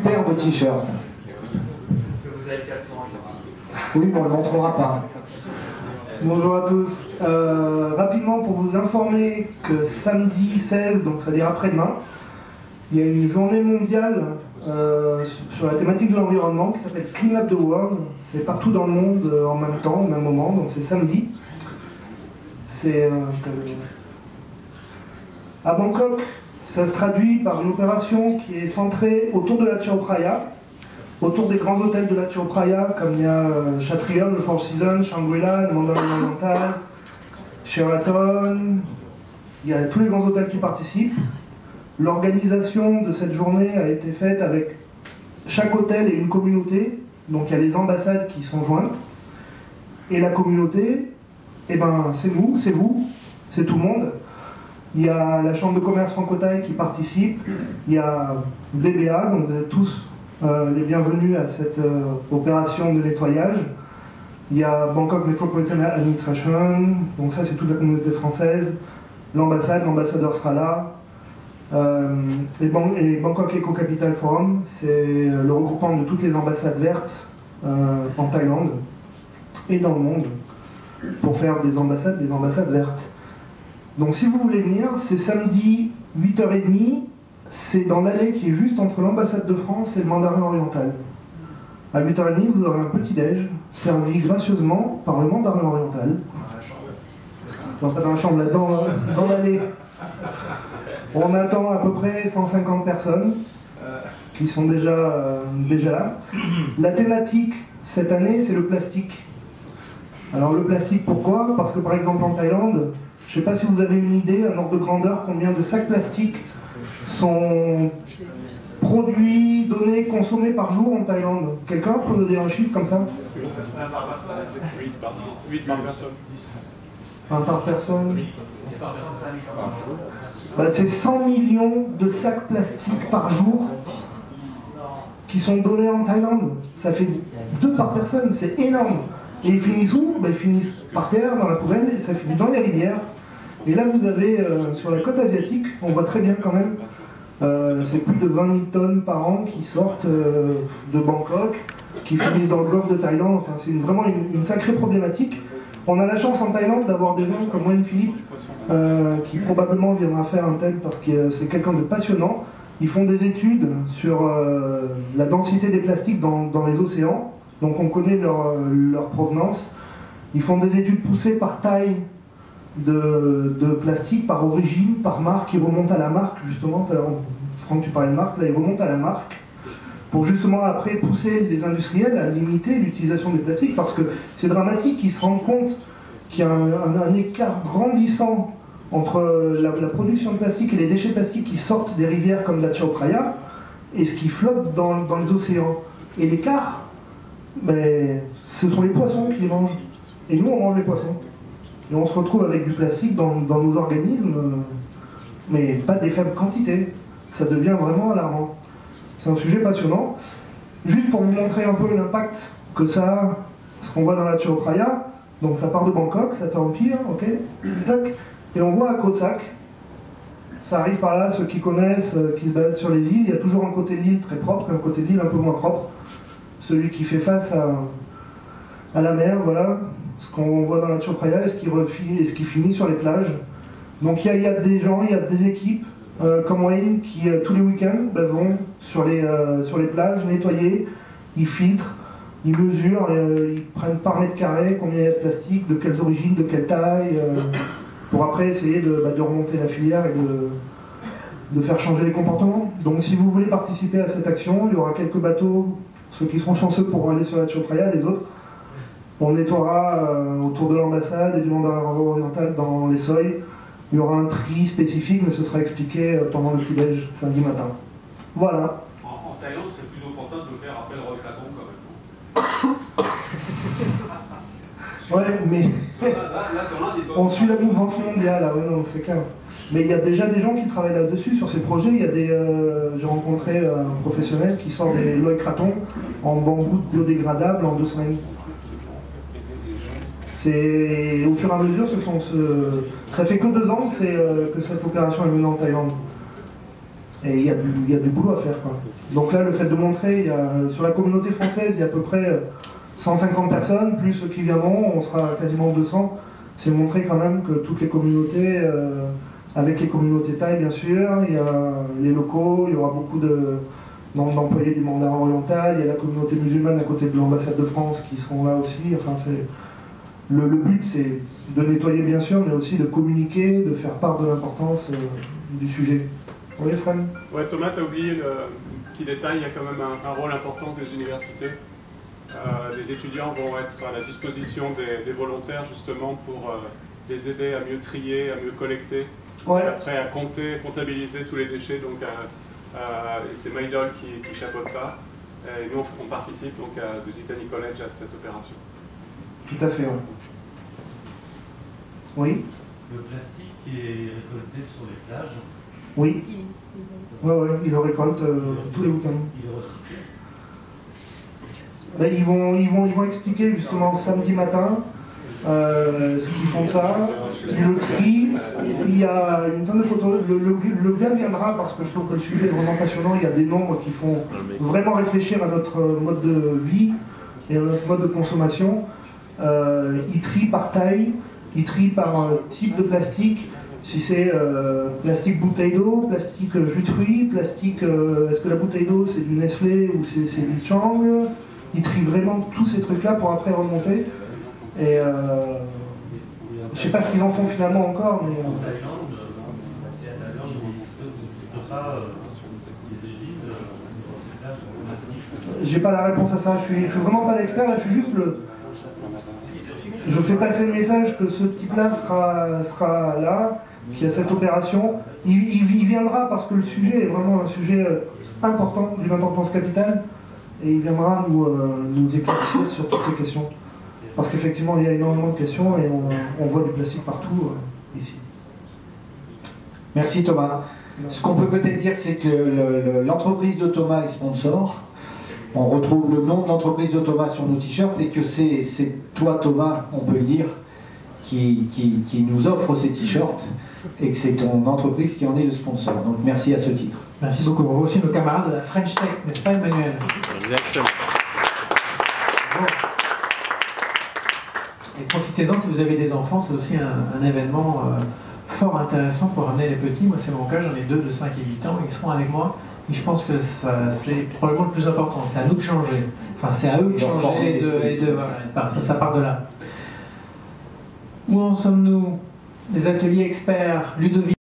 paire de t-shirts. Est-ce que vous avez le caleçon à sortir? Oui, mais on ne le montrera pas. Bonjour à tous. Rapidement, pour vous informer que samedi 16, donc c'est-à-dire après-demain, il y a une journée mondiale sur la thématique de l'environnement qui s'appelle Clean Up the World. C'est partout dans le monde en même temps, au même moment, donc c'est samedi. C'est à Bangkok. Ça se traduit par une opération qui est centrée autour de la Chao Phraya, autour des grands hôtels de la Chao Phraya, comme il y a Chatrium, le Four Seasons, Shangri-La, le Mandarin Oriental, Sheraton. Il y a tous les grands hôtels qui participent. L'organisation de cette journée a été faite avec chaque hôtel et une communauté. Donc il y a les ambassades qui sont jointes. Et la communauté, eh ben, c'est nous, c'est vous, c'est tout le monde. Il y a la Chambre de commerce franco-thaï qui participe. Il y a BBA, donc vous êtes tous les bienvenus à cette opération de nettoyage. Il y a Bangkok Metropolitan Administration, donc ça c'est toute la communauté française. L'ambassade, l'ambassadeur sera là. Et Bangkok Eco Capital Forum, c'est le regroupement de toutes les ambassades vertes en Thaïlande et dans le monde pour faire des ambassades vertes. Donc si vous voulez venir, c'est samedi 8h30, c'est dans l'allée qui est juste entre l'ambassade de France et le Mandarin Oriental. À 8h30, vous aurez un petit déj servi gracieusement par le Mandarin Oriental. Non, pas dans la chambre, là, dans l'allée. On attend à peu près 150 personnes qui sont déjà là. La thématique cette année, c'est le plastique. Alors le plastique, pourquoi? Parce que par exemple en Thaïlande, je ne sais pas si vous avez une idée, un ordre de grandeur, combien de sacs plastiques sont produits, donnés, consommés par jour en Thaïlande. Quelqu'un peut donner un chiffre comme ça? 8 par personne. 1 par personne. C'est 100 millions de sacs plastiques par jour qui sont donnés en Thaïlande. Ça fait 2 par personne, c'est énorme. Et ils finissent où? Ils finissent par terre, dans la poubelle, et ça finit dans les rivières. Et là vous avez, sur la côte asiatique, on voit très bien quand même, c'est plus de 20 000 tonnes par an qui sortent de Bangkok, qui finissent dans le golfe de Thaïlande. Enfin, c'est vraiment une sacrée problématique. On a la chance en Thaïlande d'avoir des gens comme Wayne Philippe, qui probablement viendra faire un TED parce que c'est quelqu'un de passionnant. Ils font des études sur la densité des plastiques dans les océans, donc on connaît leur provenance. Ils font des études poussées par taille de plastique, par origine, par marque. Ils remontent à la marque, justement. Franck, tu parlais de marque, là ils remontent à la marque, pour justement après pousser les industriels à limiter l'utilisation des plastiques, parce que c'est dramatique, ils se rendent compte qu'il y a un écart grandissant entre la production de plastique et les déchets plastiques qui sortent des rivières comme la Chao Phraya et ce qui flotte dans les océans. Et l'écart, ce sont les poissons qui les mangent. Et nous, on mange les poissons. Et on se retrouve avec du plastique dans nos organismes, mais pas des faibles quantités. Ça devient vraiment alarmant. C'est un sujet passionnant. Juste pour vous montrer un peu l'impact que ça a, ce qu'on voit dans la Chao Phraya. Donc ça part de Bangkok, ça empire, ok, tac. Et on voit à Koh Sak, ça arrive par là, ceux qui connaissent, qui se baladent sur les îles, il y a toujours un côté de l'île très propre et un côté de l'île un peu moins propre. Celui qui fait face à la mer, voilà, ce qu'on voit dans la Chao Phraya et ce qui finit sur les plages. Donc il y a des gens, il y a des équipes comme Wayne qui tous les week-ends vont sur les plages nettoyer, ils filtrent, ils mesurent, ils prennent par mètre carré combien il y a de plastique, de quelles origines, de quelle taille, pour après essayer de remonter la filière et de faire changer les comportements. Donc si vous voulez participer à cette action, il y aura quelques bateaux, ceux qui seront chanceux pourront aller sur la Chao Phraya, les autres, on nettoiera autour de l'ambassade et du Mandarin Oriental dans les Soi. Il y aura un tri spécifique, mais ce sera expliqué pendant le petit-déj samedi matin. Voilà. En Thaïlande, c'est plus opportun de faire appel Roy Kraton quand même. Ouais, mais on suit la mouvance mondiale, là, ouais, non, c'est clair. Mais il y a déjà des gens qui travaillent là-dessus, sur ces projets. Il y a j'ai rencontré un professionnel qui sort des Roy Kraton en bambou biodégradable en 2 semaines. Au fur et à mesure, ça fait que 2 ans que cette opération est menée en Thaïlande. Et il y a du boulot à faire, quoi. Donc là, le fait de montrer, sur la communauté française, il y a à peu près 150 personnes, plus ceux qui viendront, on sera quasiment 200. C'est montrer quand même que toutes les communautés, avec les communautés thaï bien sûr, il y a les locaux, il y aura beaucoup d'employés du mandarin oriental, il y a la communauté musulmane à côté de l'ambassade de France qui seront là aussi. Enfin, le but c'est de nettoyer bien sûr, mais aussi de communiquer, de faire part de l'importance du sujet. Oui, Fran? Ouais, Thomas, tu as oublié le petit détail, il y a quand même un rôle important des universités. Les étudiants vont être à la disposition des volontaires justement pour les aider à mieux trier, à mieux collecter, Ouais. et après à comptabiliser tous les déchets. Donc c'est Maïdol qui chapeaute ça. Et nous on participe donc de Zitani College à cette opération. Tout à fait, ouais. Oui? Le plastique qui est récolté sur les plages, Oui. Ouais, il le récolte tous les week-ends. il est recyclé. Ben, ils vont expliquer justement samedi matin ce qu'ils font de ça, le tri. Il y a une tonne de photos. Le gars viendra parce que je trouve que le sujet est vraiment passionnant. Il y a des nombres qui font vraiment réfléchir à notre mode de vie et à notre mode de consommation. Ils trient par taille, ils trient par type de plastique. Si c'est plastique bouteille d'eau, plastique jus de fruits, plastique, est-ce que la bouteille d'eau c'est du Nestlé ou c'est du Chang? Ils trient vraiment tous ces trucs-là pour après remonter. Et je sais pas ce qu'ils en font finalement encore, mais... En Thaïlande, il n'existe pas des usines de recyclage plastique. J'ai pas la réponse à ça, je suis vraiment pas l'expert, là je suis juste je fais passer le message que ce type-là sera là, qu'il y a cette opération. Il viendra parce que le sujet est vraiment un sujet important, d'une importance capitale, et il viendra nous éclaircir sur toutes ces questions. Parce qu'effectivement, il y a énormément de questions et on voit du plastique partout ici. Merci Thomas. Ce qu'on peut peut-être dire, c'est que l'entreprise de Thomas est sponsor. On retrouve le nom de l'entreprise de Thomas sur nos t-shirts et que c'est toi Thomas, on peut le dire, qui nous offre ces t-shirts et que c'est ton entreprise qui en est le sponsor. Donc merci à ce titre. Merci beaucoup. On voit aussi nos camarades de la French Tech, n'est-ce pas Emmanuel? Exactement. Bon. Et profitez-en si vous avez des enfants, c'est aussi un événement fort intéressant pour amener les petits. Moi c'est mon cas, j'en ai 2 de 5 et 8 ans, ils seront avec moi. Et je pense que c'est probablement le plus important, c'est à nous de changer. Enfin, c'est à eux de changer voilà, ça part de là. Où en sommes-nous? Les ateliers experts, Ludovic.